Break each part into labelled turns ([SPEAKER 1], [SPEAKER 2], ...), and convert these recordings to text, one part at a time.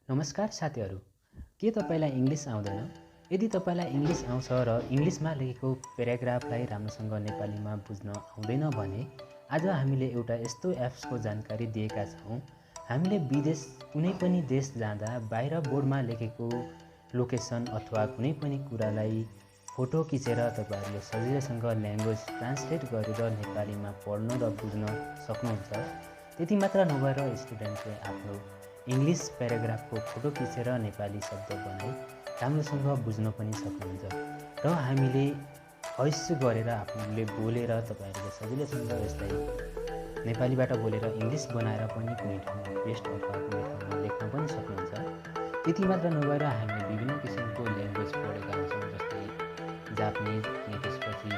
[SPEAKER 1] नमस्कार साथीहरू, के तपाईलाई इङ्ग्लिस आउँदैन? यदि तपाईलाई इङ्ग्लिस आउँछ र इङ्ग्लिसमा लेखेको प्याराग्राफलाई राम्रोसँग नेपालीमा बुझ्न आउँदैन भने आज हामीले एउटा यस्तो एप्सको जानकारी दिएका छौँ। हामीले विदेश कुनै पनि देश जाँदा बाहिर बोर्डमा लेखेको लोकेसन अथवा कुनै पनि कुरालाई फोटो खिचेर तपाईहरूले सजिलैसँग ल्याङ्ग्वेज ट्रान्सलेट गरेर नेपालीमा पढ्न र बुझ्न सक्नुहुन्छ। त्यति मात्र नभएर स्टुडेन्टले आफ्नो इङ्ग्लिस प्याराग्राफको फोटो खिचेर नेपाली शब्द बनाई राम्रोसँग बुझ्न पनि सक्नुहुन्छ र हामीले भोइस गरेर आफूले बोलेर तपाईहरूले सजिलैसँग यसलाई नेपालीबाट बोलेर इङ्ग्लिस बनाएर पनि कुनै ठाउँमा पेस्ट अथवा कुनै ठाउँमा लेख्न पनि सक्नुहुन्छ। त्यति मात्र नभएर हामीले विभिन्न किसिमको ल्याङ्ग्वेज पढेका हुन्छौँ, जस्तै जापानिज अनि त्यसपछि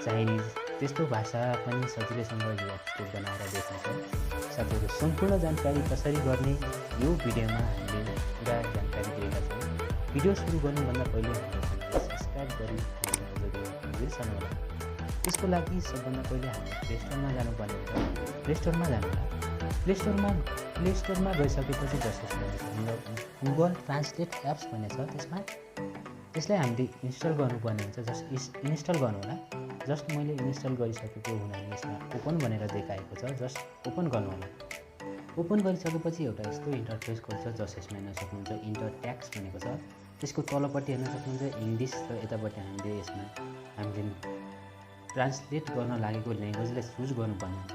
[SPEAKER 1] चाइनिज, त्यस्तो भाषा पनि सजिलैसँग यो एप्सले बनाएर देखाउँछ। साथीहरू, सम्पूर्ण जानकारी कसरी गर्ने यो भिडियोमा हामीले पुरा जानकारी दिएका छौँ। भिडियो सुरु गर्नुभन्दा पहिले हामीले सब्सक्राइब गरी हामीसँग जोडिनुहोला। त्यसको लागि सबभन्दा पहिले हामीले प्ले स्टोरमा जानुपर्ने हुन्छ। प्ले स्टोरमा गइसकेपछि जसरी गुगल ट्रान्सलेट एप्स भन्ने छ त्यसलाई हामीले इन्स्टल गर्नुपर्ने हुन्छ। जस्ट इन्स्टल गर्नुहोला। जस्ट मैले इन्स्टल गरिसकेको हुनाले यसमा ओपन भनेर देखाएको छ। जस्ट ओपन गर्नुहोला। ओपन गरिसकेपछि एउटा यस्तो इन्टरफेस खोल्छ, जस यसमा हेर्न सक्नुहुन्छ इन्टर ट्याक्स भनेको छ। त्यसको तलपट्टि हेर्न सक्नुहुन्छ इङ्ग्लिस र यतापट्टि हामीले ट्रान्सलेट गर्न लागेको ल्याङ्ग्वेजलाई चुज गर्नुपर्ने हुन्छ।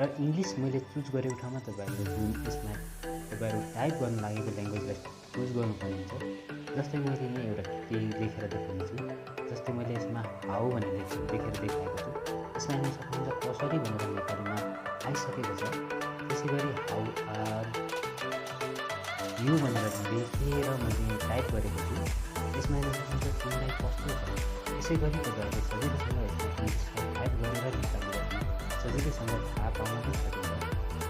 [SPEAKER 1] र इङ्ग्लिस मैले चुज गरेको ठाउँमा तपाईँहरूले यसमा तपाईँहरू टाइप गर्न लागेको ल्याङ्ग्वेजलाई चुज गर्नुपर्ने हुन्छ। जस्तै मैले यहाँ एउटा केही लेखेर देखाउँछु। जस्तै मैले यसमा हाउ भनेर लेखेर देखाएको छु। यसमा हेर्न सक्नुहुन्छ कसरी भनेर नेपालीमा आइसकेको छ। त्यसै गरी हाउ आर यु भनेर लेखेर मैले टाइप गरेको छु। यसमा हेर्न सक्नुहुन्छ तिमीलाई कस्तो छ। त्यसै गरी तपाईँहरूले सजिलैसँग यसमा इङ्ग्लिसलाई टाइप गरेर नेपालीमा सजिलैसँग थाहा पाउन पनि सकिन्छ।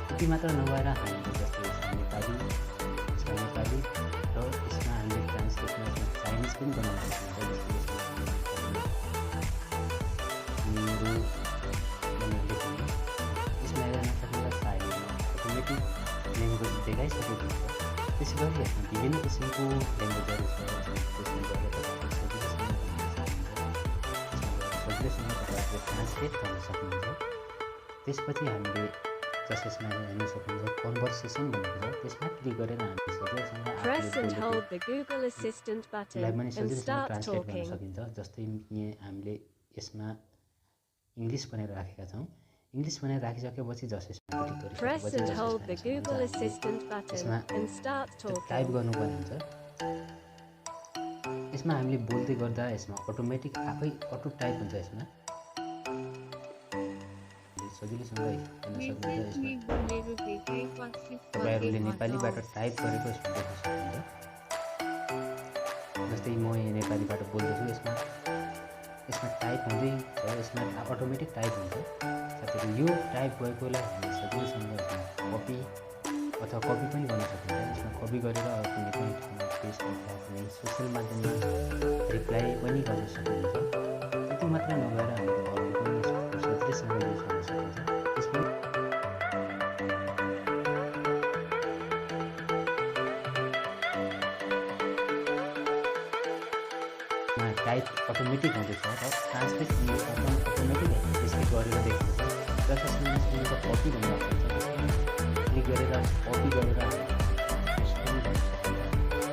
[SPEAKER 1] त्यति मात्र नभएर हामीले जस्तै यसमा नेपाली र यसमा हामीले ट्रान्सलेटमा चाइनिज पनि बनाउन सक्छौँ। जस्तै मरो भनेर लेख्नु, यसमा हेर्न सक्नुहुन्छ साइडमा अटोमेटिक ल्याङ्ग्वेज देखाइसकेको हुन्छ। त्यसै गरी यसमा विभिन्न किसिमको ल्याङ्ग्वेजहरू छ। त्यसमा गएर तपाईँहरूले सजिलैसँग तपाईँहरूले ट्रान्सलेट गर्न सक्नुहुन्छ। त्यसपछि हामीले यसमा हेर्न सक्नुहुन्छ कन्भर्सेसन भनेको छ। त्यसमा क्लिक गरेर हामीले सजिलैसँग ट्रान्सलेट गर्न सकिन्छ। जस्तै हामीले यसमा इङ्ग्लिस भनेर राखेका छौँ। इङ्ग्लिस भनेर राखिसकेपछि यसमा क्लिक गरिसकेपछि यसमा टाइप गर्नुपर्ने हुन्छ। यसमा हामीले बोल्दै गर्दा यसमा अटोमेटिक आफै अटो टाइप हुन्छ। यसमा सजिलैसँग हेर्न सक्नुहुन्छ। यसमा तपाईँहरूले नेपालीबाट टाइप गरेको यसमा देख्न सक्नुहुन्छ। जस्तै म यहाँ नेपालीबाट बोल्दैछु, यसमा टाइप हुँदै छ। यसमा अटोमेटिक टाइप हुन्छ। साथीहरू, यो टाइप भएकोलाई हामीले सजिलैसँग यसमा कपी अथवा कपी पनि गर्न सकिन्छ। यसमा कपी गरेर कुनै पनि ठाउँमा पेस्ट अथवा कुनै सोसियल माध्यममा रिप्लाई पनि गर्न सकिन्छ। त्यति मात्र नभएर हामीले अरू पनि सजिलैसँग युज गर्न सकिन्छ। त्यसमा टाइप अटोमेटिक हुँदैछ र ट्रान्सलेट अटोमेटिक त्यसले गरेर देखाउँछ। जसमा कपी भन्ने अप्सन छ। क्लिक गरेर कपी गरेर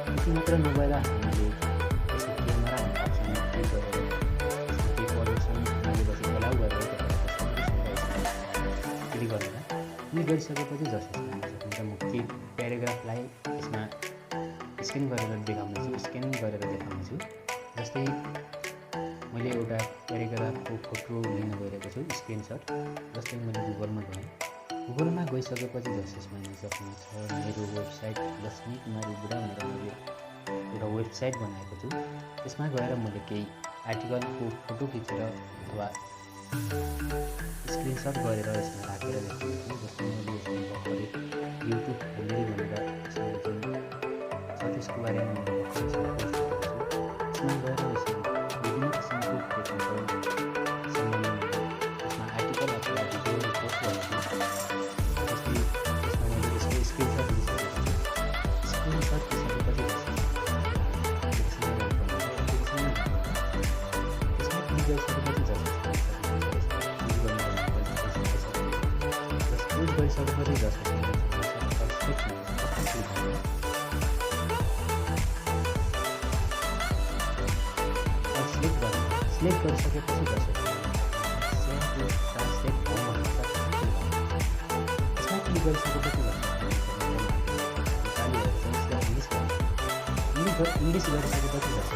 [SPEAKER 1] त्यति मात्र नभएर हामीले यसमा क्यामेरा भन्ने अप्सनमा क्लिक गरेर केही प्रडक्सन मागेपछि एलाउ गरेर क्लिक गरिसकेपछि यसमा हेर्न सक्नुहुन्छ म केही प्याराग्राफलाई यसमा स्क्यान गरेर देखाउनेछु। जस्तै मैले एउटा प्याराग्राफको फोटो लिन गइरहेको छु, स्क्रिनसट। जस्तै मैले गुगलमा गएँ। गुगलमा गइसकेपछि यसमा हेर्न सक्नुहुन्छ मेरो वेबसाइट लक्ष्मी कुमारी बुढा भनेर मैले एउटा वेबसाइट बनाएको छु। त्यसमा गएर मैले केही आर्टिकलको फोटो खिचेर अथवा स्क्रिनसट गरेर यसमा राखेर देखाउँछु। जस्तै मैले यसमा भर्खरै युट्युब फ्यामिली भनेर यसमा छ, त्यसको बारेमा मैले भर्खरै यसमा गएर विभिन्न किसिमको टेक्निकल सम्बन्धमा यसमा आर्टिकल अथवा भिडियो पोस्ट गर्छु। जस्तै यसमा मैले यसको स्क्रिनसट लिइसकेको छु। गरिसकेपछि जस्ट युज गरिसकेपछि जस्ट सिलेक्ट गरिसकेपछि जस्ट ट्रान्सलेट यसमा क्लिक गरिसकेपछि इङ्ग्लिस गरिसकेपछि जस्तो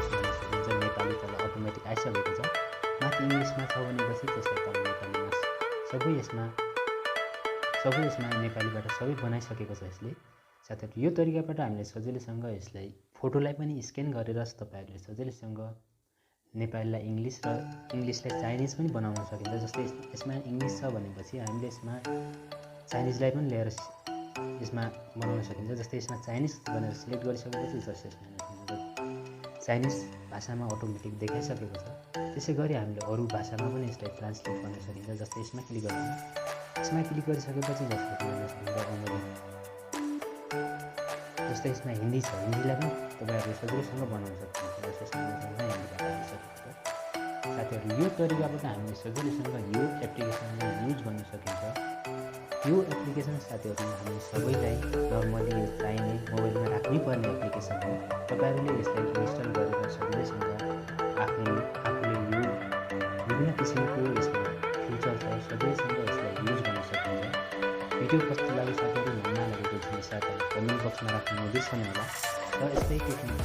[SPEAKER 1] हुन्छ नेपाली तल अटोमेटिक आइसकेको छ माथि इङ्ग्लिसमा छ भनेपछि त्यसलाई तल नेपालीमा सबै यसमा नेपालीबाट सबै बनाइसकेको छ यसले। साथीहरू यो तरिकाबाट हामीले सजिलैसँग यसलाई फोटोलाई पनि स्क्यान गरेर तपाईँहरूले सजिलैसँग नेपालीलाई इङ्ग्लिस र इङ्ग्लिसलाई चाइनिज पनि बनाउन सकिन्छ। जस्तै यसमा इङ्ग्लिस छ भनेपछि हामीले यसमा चाइनिजलाई पनि ल्याएर यसमा बनाउन सकिन्छ। जस्तै यसमा चाइनिज भनेर सिलेक्ट गरिसकेपछि जस्तै यसमा चाइनिज भाषामा अटोमेटिक देखाइसकेको छ। त्यसै गरी हामीले अरू भाषामा पनि यसलाई ट्रान्सलेट गर्न सकिन्छ। जस्तै यसमा क्लिक गर्नु गरिसकेपछि जस्तै यसमा हिन्दी छ हिन्दीलाई पनि तपाईँहरूले सजिलैसँग बनाउन सक्नुहुन्छ। साथीहरू यो तरिकाबाट हामीले सजिलैसँग यो एप्लिकेसनलाई युज गर्न सकिन्छ। यो एप्लिकेसन साथीहरू हामी सबैलाई नर्मली यो चाहिने मोबाइलमा राख्नै पर्ने एप्लिकेसन हो। तपाईँहरूले यसलाई इन्स्टल गरेर सजिलैसँग आफूले यो विभिन्न किसिमको यसमा फिचर छ सजिलैसँग यसलाई युज गर्न सकिन्छ। भिडियो कस्तो लाग्यो साथीहरू भन्न लागेको छ साथीहरू कमेन्ट बक्समा राख्नु नबिर्सनु होला र यस्तै टेक्निकल